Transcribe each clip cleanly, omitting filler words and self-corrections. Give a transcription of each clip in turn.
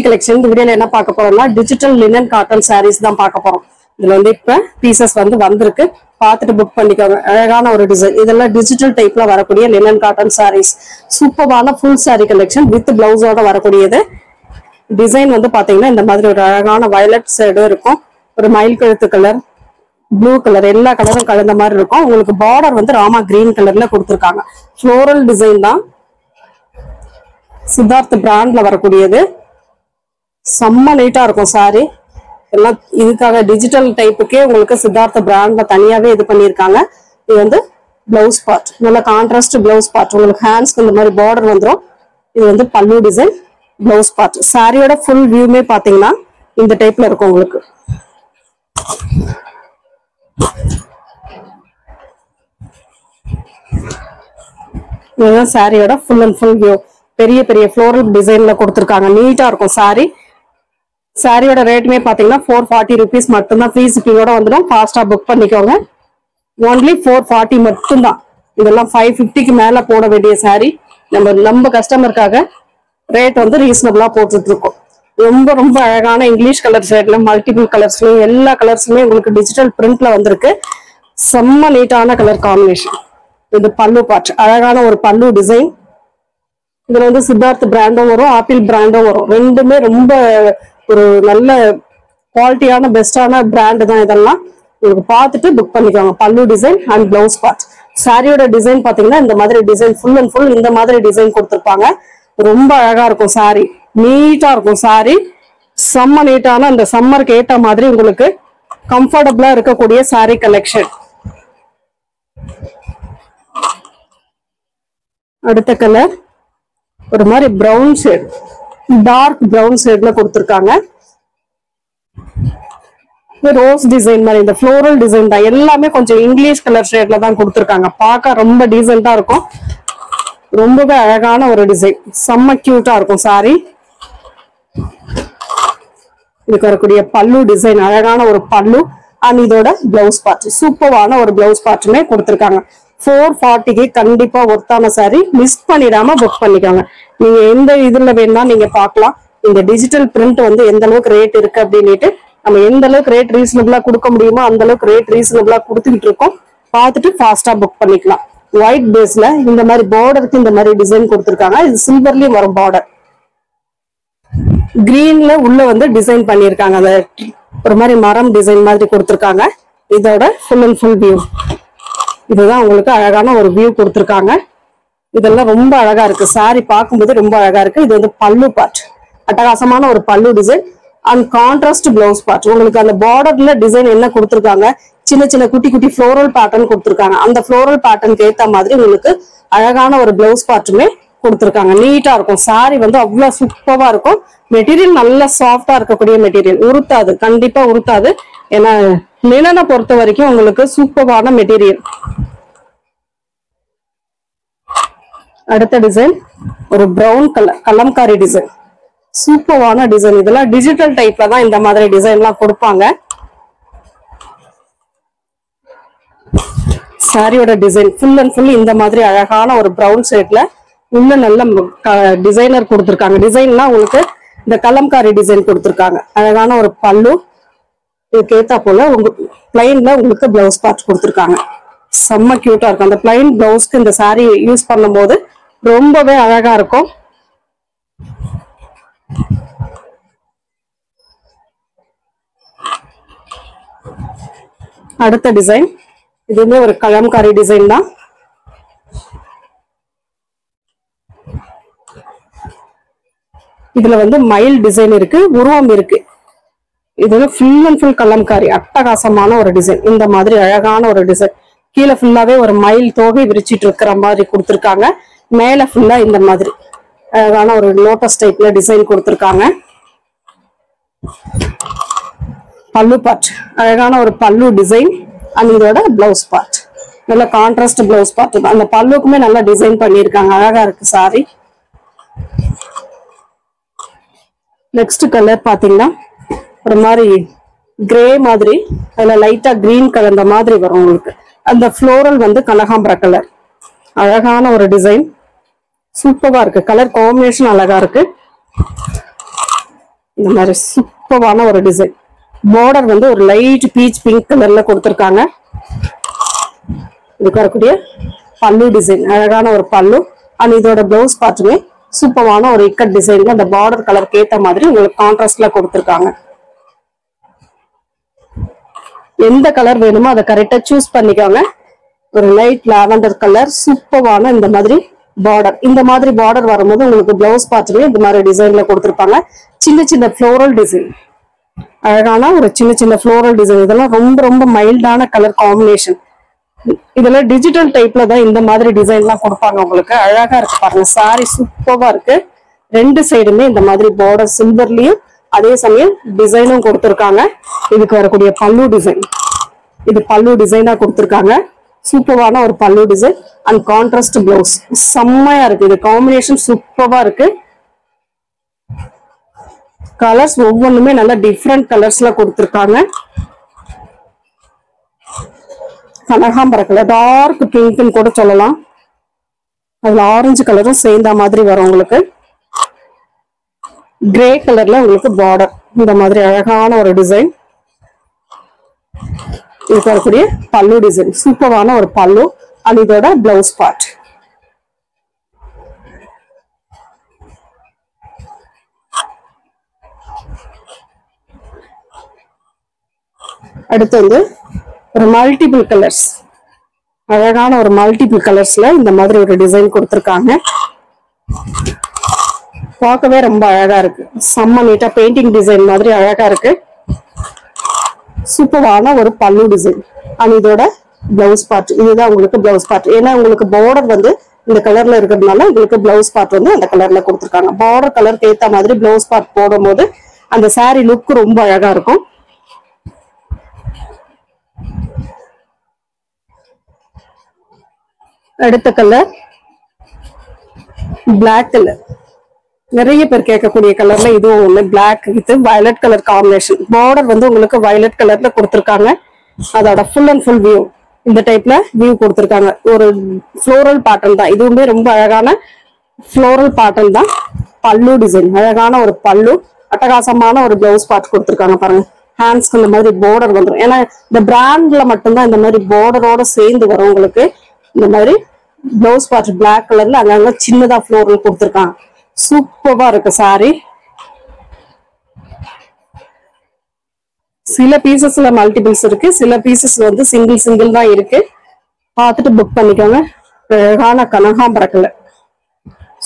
collection இந்த வீடியோல என்ன பார்க்க போறோம்னா டிஜிட்டல் லினன் காட்டன் sarees தான் பார்க்க போறோம். இதுல வந்து இப்ப பீசஸ் வந்து வந்திருக்கு. பார்த்துட்டு புக் பண்ணிக்கோங்க. அழகான ஒரு டிசைன். இதெல்லாம் டிஜிட்டல் டைப்ல வரக்கூடிய லினன் காட்டன் sarees. சூப்பரான ஃபுல் saree collection வித் பிளவுஸோட வரக்கூடியது. டிசைன் வந்து பாத்தீங்கன்னா இந்த மாதிரி ஒரு அழகான வயலட் ஷேடு இருக்கும். ஒரு மயில் கழுத்து கலர், ப்ளூ கலர், எல்லா கலரும் கலந்த மாதிரி இருக்கும். உங்களுக்கு பார்டர் வந்து ராமா கிரீன் கலர்ல கொடுத்துருக்காங்க. ஃப்ளோரல் டிசைன் தான். சித்தார்த் பிராண்ட்ல வரக்கூடியது. செம்ம நீட்டா இருக்கும் சாரி எல்லாம். இதுக்காக டிஜிட்டல் டைப்புக்கே உங்களுக்கு சித்தார்த் பிராண்ட்ல தனியாவே இது பண்ணிருக்காங்க. இது வந்து பிளவுஸ் பார்ட், நல்ல கான்ட்ராஸ்ட் பிளவுஸ் பார்ட். உங்களுக்கு ஹேண்ட்ஸ்க்கு இந்த மாதிரி பார்டர் வந்துடும். இது வந்து பல்லு டிசைன், பிளவுஸ் பார்ட். சாரியோட ஃபுல் வியூமே பாத்தீங்கன்னா இந்த டைப்ல இருக்கும் உங்களுக்கு. இதுதான் சாரியோட ஃபுல் அண்ட் ஃபுல் வியூ. பெரிய பெரிய ஃப்ளோரல் டிசைன்ல கொடுத்துருக்காங்க. நீட்டா இருக்கும் சாரி. சாரியோட ரேட்டுமே பாத்தீங்கன்னா 440 rupees மட்டும்தான். ஃப்ரீ ஷிப்பிங்கோட வந்துடும். ஃபாஸ்டா புக் பண்ணிக்கோங்க. ஒன்லி 440 மட்டும்தான். இதெல்லாம் 550க்கு மேல போட வேண்டிய சாரி. நம்ம கஸ்டமருக்காக ரேட் வந்து ரீசனபிளா போட்டுட்டு இருக்கோம். ரொம்ப ரொம்ப அழகான இங்கிலீஷ் கலர் ஷேட்ல மல்டிபிள் கலர்ஸ்லயும் எல்லா கலர்ஸ்லயுமே உங்களுக்கு டிஜிட்டல் பிரிண்ட்ல வந்திருக்கு. செம்ம நீட்டான கலர் காம்பினேஷன். இது பல்லு பார்ட், அழகான ஒரு பல்லு டிசைன். இதுல வந்து சித்தார்த் பிராண்டும் வரும், ஆப்பிள் பிராண்டும் வரும். ரெண்டுமே ரொம்ப ஒரு நல்ல குவாலிட்டியான பெஸ்டான பிராண்டு தான் இதெல்லாம். உங்களுக்கு பார்த்துட்டு புக் பண்ணிக்கோங்க. பல்லு டிசைன் அண்ட் பிளவுஸ் பார்ட். சாரியோட டிசைன் பாத்தீங்கன்னா இந்த மாதிரி டிசைன் ஃபுல் அண்ட் ஃபுல் இந்த மாதிரி டிசைன் கொடுத்துருப்பாங்க. ரொம்ப அழகா இருக்கும் சாரி. நீட்டா இருக்கும் சாரி. செம்ம நீட்டான அந்த சம்மருக்கு ஏற்ற மாதிரி உங்களுக்கு கம்ஃபர்டபுளா இருக்கக்கூடிய சாரி கலெக்ஷன். அடுத்த கலர் ஒரு மாதிரி பிரவுன் ஷேட், டார்க் பிரவுன் ஷேட்ல கொடுத்துருக்காங்க. ரோஸ் டிசைன் மாதிரி இந்த ஃப்ளோரல் டிசைன் தான். எல்லாமே கொஞ்சம் இங்கிலீஷ் கலர் ஷேட்ல தான் கொடுத்துருக்காங்க. பார்க்க ரொம்ப டீசெண்டா இருக்கும். ரொம்பவே அழகான ஒரு டிசைன். செம்ம கியூட்டா இருக்கும் சாரி. இதுக்கு வரக்கூடிய பல்லு டிசைன், அழகான ஒரு பல்லு அண்ட் இதோட பிளவுஸ் பார்ட். சூப்பரான ஒரு பிளவுஸ் பார்ட்டுமே கொடுத்துருக்காங்க. 440க்கு கண்டிப்பா ஒர்த்தான சாரி. மிஸ் பண்ணிடாம புக் பண்ணிக்கோங்க. நீங்க எந்த இதுல வேணா நீங்க பார்க்கலாம். இந்த டிஜிட்டல் பிரிண்ட் வந்து எந்த அளவுக்கு ரேட் இருக்கு அப்படின்னுட்டு நம்ம எந்த அளவுக்கு ரேட் ரீசனபிளா கொடுக்க முடியுமோ அந்த அளவுக்கு ரேட் ரீசனபிளா கொடுத்துக்கிட்டு இருக்கோம். பார்த்துட்டு ஃபாஸ்டா புக் பண்ணிக்கலாம். ஒயிட் பேஸ்ல இந்த மாதிரி பார்டருக்கு இந்த மாதிரி டிசைன் கொடுத்துருக்காங்க. இது சில்வர்லயும் வரும் பார்டர். கிரீன்ல உள்ள வந்து டிசைன் பண்ணிருக்காங்க. அந்த ஒரு மாதிரி மரம் டிசைன் மாதிரி கொடுத்துருக்காங்க. இதோட ஃபுல் அண்ட் ஃபுல் வியூ இதுதான். உங்களுக்கு அழகான ஒரு வியூ கொடுத்துருக்காங்க. இதெல்லாம் ரொம்ப அழகா இருக்கு. சாரி பார்க்கும்போது ரொம்ப அழகா இருக்கு. இது வந்து பல்லு பார்ட், அட்டகாசமான ஒரு பல்லு design and contrast blouse part. உங்களுக்கு அந்த பார்டர்ல டிசைன் என்ன கொடுத்துருக்காங்க, சின்ன சின்ன குட்டி குட்டி ஃப்ளோரல் பேட்டர்ன் கொடுத்துருக்காங்க. அந்த ஃப்ளோரல் பேட்டர்னுக்கு ஏத்த மாதிரி உங்களுக்கு அழகான ஒரு பிளவுஸ் பார்ட்டுமே கொடுத்துருக்காங்க. நீட்டா இருக்கும் சாரி. வந்து அவ்வளவு சூப்பரா இருக்கும். மெட்டீரியல் நல்ல சாஃப்டா இருக்கக்கூடிய மெட்டீரியல். உருத்தாது, கண்டிப்பா உருத்தாது. ஏன்னா லினனை பொறுத்த வரைக்கும் உங்களுக்கு சூப்பரான மெட்டீரியல். அடுத்த டிசைன் ஒரு பிரவுன் கலர் கலம்காரி டிசைன். சூப்பரான டிசைன். இதெல்லாம் டிஜிட்டல் டைப்ல தான் இந்த மாதிரி டிசைன் எல்லாம் கொடுப்பாங்க. சாரியோட டிசைன் ஃபுல் அண்ட் ஃபுல் இந்த மாதிரி அழகான ஒரு பிரவுன் ஷேட்ல இன்னும் நல்ல டிசைனர் கொடுத்துருக்காங்க. டிசைன்லாம் உங்களுக்கு இந்த கலம்காரி டிசைன் கொடுத்துருக்காங்க. அழகான ஒரு பல்லு. இதுக்கு ஏத்தா போல உங்களுக்கு பிளைன்ல உங்களுக்கு பிளவுஸ் பார்ட் கொடுத்துருக்காங்க. செம்ம கியூட்டா இருக்கும். அந்த பிளைன் பிளவுஸ்க்கு இந்த சாரி யூஸ் பண்ணும் போது ரொம்பவே அழகா இருக்கும். அடுத்த டிசைன் இதுவுமே ஒரு கலம்காரி டிசைன் தான். இதுல வந்து மயில் டிசைன் இருக்கு, உருவம் இருக்கு. இது ஃபுல் அண்ட் ஃபுல் கலம்காரி. அட்டகாசமான ஒரு டிசைன். இந்த மாதிரி அழகான ஒரு டிசைன். கீழே ஃபுல்லாவே ஒரு மயில் தோகை விரிச்சிட்டு இருக்கிற மாதிரி கொடுத்துருக்காங்க. மேல ஃபுல்லா இந்த மாதிரி அழகான ஒரு லோட்டஸ் டைப்ல டிசைன் கொடுத்துருக்காங்க. பல்லு பார்ட், அழகான ஒரு பல்லு டிசைன் அண்ட் இதோட பிளவுஸ் பார்ட். நல்ல கான்ட்ராஸ்ட் பிளவுஸ் பார்ட். அந்த பல்லுக்குமே நல்லா டிசைன் பண்ணியிருக்காங்க. அழகா இருக்கு சாரி. நெக்ஸ்ட் கலர் பாத்தீங்கன்னா ஒரு மாதிரி கிரே மாதிரி, அதுல லைட்டா கிரீன் கலர் அந்த மாதிரி வரும் உங்களுக்கு. அந்த ஃப்ளோரல் வந்து கனகாம்பர கலர். அழகான ஒரு டிசைன். சூப்பரா இருக்கு. கலர் காம்பினேஷன் அழகா இருக்கு. இந்த மாதிரி சூப்பரான ஒரு டிசைன். பார்டர் வந்து ஒரு லைட் பீச் பிங்க் கலர்ல கொடுத்துருக்காங்க. இதுக்கு வரக்கூடிய பல்லு டிசைன் அழகான ஒரு பல்லு. அண்ட் இதோட பிளவுஸ் பார்ட்டுமே சூப்பரான ஒரு இக்கட் டிசைன்ல அந்த பார்டர் கலருக்கு ஏத்த மாதிரி உங்களுக்கு கான்ட்ராஸ்ட்ல கொடுத்துருக்காங்க. எந்த கலர் வேணுமோ அதை கரெக்டா சூஸ் பண்ணிக்கோங்க. ஒரு லைட் லாவெண்டர் கலர் சூப்பரான இந்த மாதிரி பார்டர். இந்த மாதிரி பார்டர் வரும்போது உங்களுக்கு பிளவுஸ் பார்ட்டுமே இந்த மாதிரி டிசைன்ல கொடுத்துருப்பாங்க. சின்ன சின்ன ஃப்ளோரல் டிசைன் அழகான ஒரு சின்ன சின்ன ஃப்ளோரல் டிசைன். இதெல்லாம் ரொம்ப ரொம்ப மைல்டான கலர் காம்பினேஷன். இதெல்லாம் டிஜிட்டல் டைப்ல தான் இந்த மாதிரி டிசைன் எல்லாம் கொடுப்பாங்க உங்களுக்கு. அழகா இருக்கு பாருங்க. சாரி சூப்பரா இருக்கு. ரெண்டு சைடுமே இந்த மாதிரி பார்டர் சில்வர்லயும் அதே சமயம் டிசைனும் கொடுத்துருக்காங்க. இதுக்கு வரக்கூடிய பல்லு டிசைன், இது பல்லு டிசைனா கொடுத்துருக்காங்க. சூப்பரான ஒரு பல்லு டிசைன் அண்ட் கான்ட்ராஸ்ட் பிளவுஸ் செம்மையா இருக்கு. இது காம்பினேஷன் சூப்பரா இருக்கு. கலர்ஸ் ஒவ்வொன்றுமே நல்லா டிஃப்ரெண்ட் கலர்ஸ்ல கொடுத்துருக்காங்க. கனகாம்பர கலர், டார்க் பிங்க்னு கூட சொல்லலாம். அதுல ஆரஞ்சு கலரும் சேர்ந்த மாதிரி வரும் உங்களுக்கு. கிரே கலர்ல உங்களுக்கு பார்டர் இந்த மாதிரி அழகான ஒரு டிசைன். இதுக்கு வரக்கூடிய பல்லு டிசைன் சூப்பரான ஒரு பல்லு அண்ட் இதோட பிளவுஸ் பார்ட். அடுத்து வந்து ஒரு மல்டிபிள் கலர்ஸ், அழகான ஒரு மல்டிபிள் கலர்ஸ்ல இந்த மாதிரி ஒரு டிசைன் கொடுத்துருக்காங்க. பார்க்கவே ரொம்ப அழகா இருக்கு. செம்ம நீட்டா பெயிண்டிங் டிசைன் மாதிரி அழகா இருக்கு. சூப்பரான ஒரு பல்லு டிசைன் அண்ட் இதோட பிளவுஸ் பார்ட். இதுதான் உங்களுக்கு பிளவுஸ் பார்ட். ஏன்னா உங்களுக்கு பார்டர் வந்து இந்த கலர்ல இருக்கிறதுனால உங்களுக்கு பிளவுஸ் பார்ட் வந்து அந்த கலர்ல கொடுத்துருக்காங்க. பார்டர் கலருக்கு ஏத்த மாதிரி பிளவுஸ் பார்ட் போடும் போது அந்த சாரி லுக் ரொம்ப அழகா இருக்கும். அடுத்த கலர் பிளாக் கலர். நிறைய பேர் கேட்கக்கூடிய கலர்ல இதுவும் ஒண்ணு. Black with violet colour combination. Border வந்து உங்களுக்கு வயலட் கலர்ல கொடுத்துருக்காங்க. அதோட ஃபுல் அண்ட் ஃபுல் வியூ இந்த டைப்ல வியூ கொடுத்துருக்காங்க. ஒரு ஃப்ளோரல் பேட்டர்ன் தான். இதுவுமே ரொம்ப அழகான ஃப்ளோரல் பேட்டர்ன் தான். பல்லு டிசைன் அழகான ஒரு பல்லு, அட்டகாசமான ஒரு பிளவுஸ் பார்ட் கொடுத்துருக்காங்க பாருங்க. ஹேண்ட்ஸ்க்கு இந்த மாதிரி பார்டர் வந்துடும். ஏன்னா இந்த பிராண்ட்ல மட்டும்தான் இந்த மாதிரி பார்டரோட சேர்ந்து வரும் உங்களுக்கு. இந்த மாதிரி பிளவுஸ் பார்ட் பிளாக் கலர்ல அங்கங்க சின்னதா ஃப்ளோரல் கொடுத்துருக்காங்க. சூப்பரா இருக்கு சாரி. சில பீசஸ்ல மல்டிபிள்ஸ் இருக்கு, சில பீசஸ் வந்து சிங்கிள் தான் இருக்கு. பார்த்துட்டு புக் பண்ணிக்கோங்க. அழகான கனகாம்பர கலர்,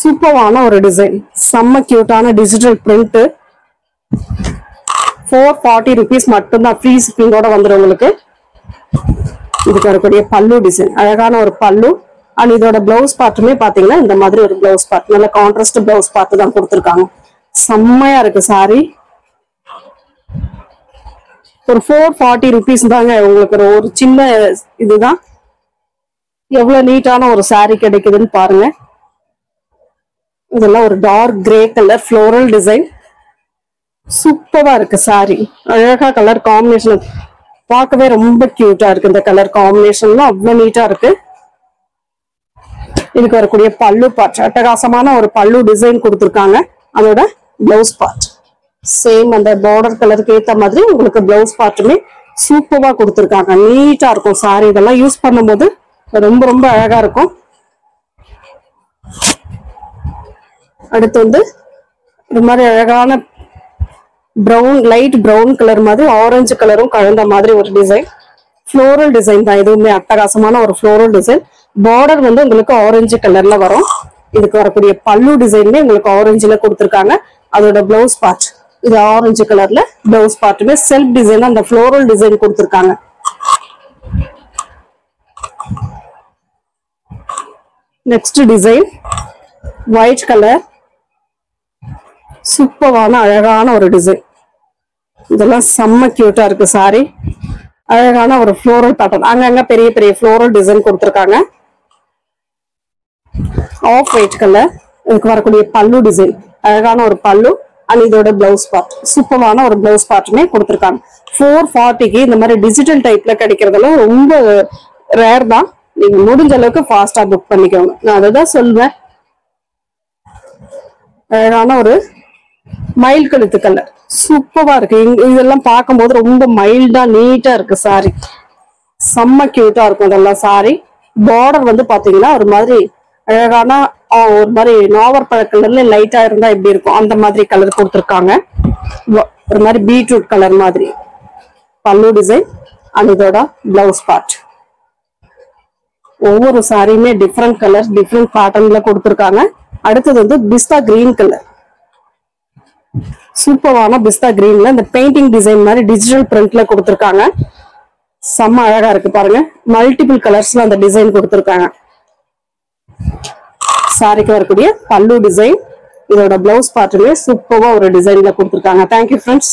சூப்பரான ஒரு டிசைன், செம்ம கியூட்டான டிஜிட்டல் பிரிண்ட். 440 rupees மட்டும்தான். ஃப்ரீ ஷிப்பிங்கோட வந்துடும் உங்களுக்கு. இதுக்கு வரக்கூடிய பல்லு டிசைன் அழகான ஒரு பல்லு அண்ட் இதோட பிளவுஸ் பார்ட்டுமே பாத்தீங்கன்னா இந்த மாதிரி ஒரு பிளவுஸ் பார்ட், நல்ல கான்ட்ராஸ்ட் பிளவுஸ் பார்ட் தான் கொடுத்துருக்காங்க. செம்மையா இருக்கு சாரி. ஒரு 440 rupees தாங்க உங்களுக்கு. ஒரு சின்ன இதுதான் எவ்வளவு நீட்டான ஒரு சாரி கிடைக்குதுன்னு பாருங்க. இதெல்லாம் ஒரு dark grey colour floral design. சூப்பரா இருக்கு சாரி. அழகா கலர் காம்பினேஷன் பார்க்கவே ரொம்ப கியூட்டா இருக்கு. இந்த கலர் காம்பினேஷன்லாம் அவ்வளவு நீட்டா இருக்கு. இதுக்கு வரக்கூடிய பல்லு பார்ட் அட்டகாசமான ஒரு பல்லு டிசைன் கொடுத்துருக்காங்க. அதோட பிளவுஸ் பார்ட் சேம் அந்த பார்டர் கலருக்கு ஏத்த மாதிரி உங்களுக்கு பிளவுஸ் பார்ட்டுமே சூப்பரா கொடுத்துருக்காங்க. நீட்டா இருக்கும் சாரி. இதெல்லாம் யூஸ் பண்ணும்போது ரொம்ப ரொம்ப அழகா இருக்கும். அடுத்து வந்து இது மாதிரி அழகான பிரவுன், லைட் பிரவுன் கலர் மாதிரி ஆரஞ்சு கலரும் கலந்த மாதிரி ஒரு டிசைன். ஃப்ளோரல் டிசைன் தான். இதுவுமே அட்டகாசமான ஒரு ஃப்ளோரல் டிசைன். பார்டர் வந்து உங்களுக்கு ஆரஞ்சு கலர்ல வரும். இதுக்கு வரக்கூடிய பல்லு டிசைன்மே உங்களுக்கு ஆரஞ்சுல கொடுத்துருக்காங்க. அதோட பிளவுஸ் பார்ட் இது ஆரஞ்சு கலர்ல. பிளவுஸ் பார்ட்டுமே செல்ஃப் டிசைன் அந்த ஃப்ளோரல் டிசைன் கொடுத்துருக்காங்க. நெக்ஸ்ட் டிசைன் ஒயிட் கலர், சூப்பரான அழகான ஒரு டிசைன். இதெல்லாம் செம்ம கியூட்டா இருக்கு சாரி. அழகான ஒரு ஃப்ளோரல் பேட்டர்ன், அங்கங்க பெரிய பெரிய ஃப்ளோரல் டிசைன் கொடுத்துருக்காங்க. Off white colour. இதுக்கு வரக்கூடிய பல்லு டிசைன் அழகான ஒரு பல்லு அண்ட் இதோட பிளவுஸ் பார்ட் சூப்பரான ஒரு பிளவுஸ் பார்ட்டுமே கொடுத்துருக்காங்க. 440க்கு இந்த மாதிரி டிஜிட்டல் டைப்ல கிடைக்கிறதெல்லாம் ரொம்ப ரேர் தான். நீங்க முடிஞ்ச அளவுக்கு ஃபாஸ்டா புக் பண்ணிக்கோங்க. நான் அதை தான் சொல்வேன். அழகான ஒரு மயில் கழுத்து கலர் சூப்பரா இருக்கு. இதெல்லாம் பார்க்கும்போது ரொம்ப மைல்டா நீட்டா இருக்கு சாரி. செம்ம கியூட்டா இருக்கும் இதெல்லாம் சாரி. பார்டர் வந்து பாத்தீங்கன்னா ஒரு மாதிரி அழகான ஒரு மாதிரி நாவர் பழ கலர்ல லைட்டா இருந்தா எப்படி இருக்கும் அந்த மாதிரி கலர் கொடுத்துருக்காங்க. ஒரு மாதிரி பீட்ரூட் கலர் மாதிரி பல்லு டிசைன் அண்ட் இதோட பிளவுஸ் பார்ட். ஒவ்வொரு சாரியுமே டிஃப்ரெண்ட் கலர் டிஃப்ரெண்ட் பேட்டர்ன்ல கொடுத்துருக்காங்க. அடுத்தது வந்து பிஸ்தா கிரீன் கலர். சூப்பரான பிஸ்தா கிரீன்ல இந்த பெயிண்டிங் டிசைன் மாதிரி டிஜிட்டல் பிரிண்ட்ல கொடுத்துருக்காங்க. செம்ம அழகா இருக்கு பாருங்க. மல்டிபிள் கலர்ஸ்ல அந்த டிசைன் கொடுத்துருக்காங்க. சாரிக்கு வரக்கூடிய பல்லு டிசைன், இதோட பிளவுஸ் பார்ட்டுமே சூப்பரா ஒரு டிசைன்ல கொடுத்துருக்காங்க. Thank you friends.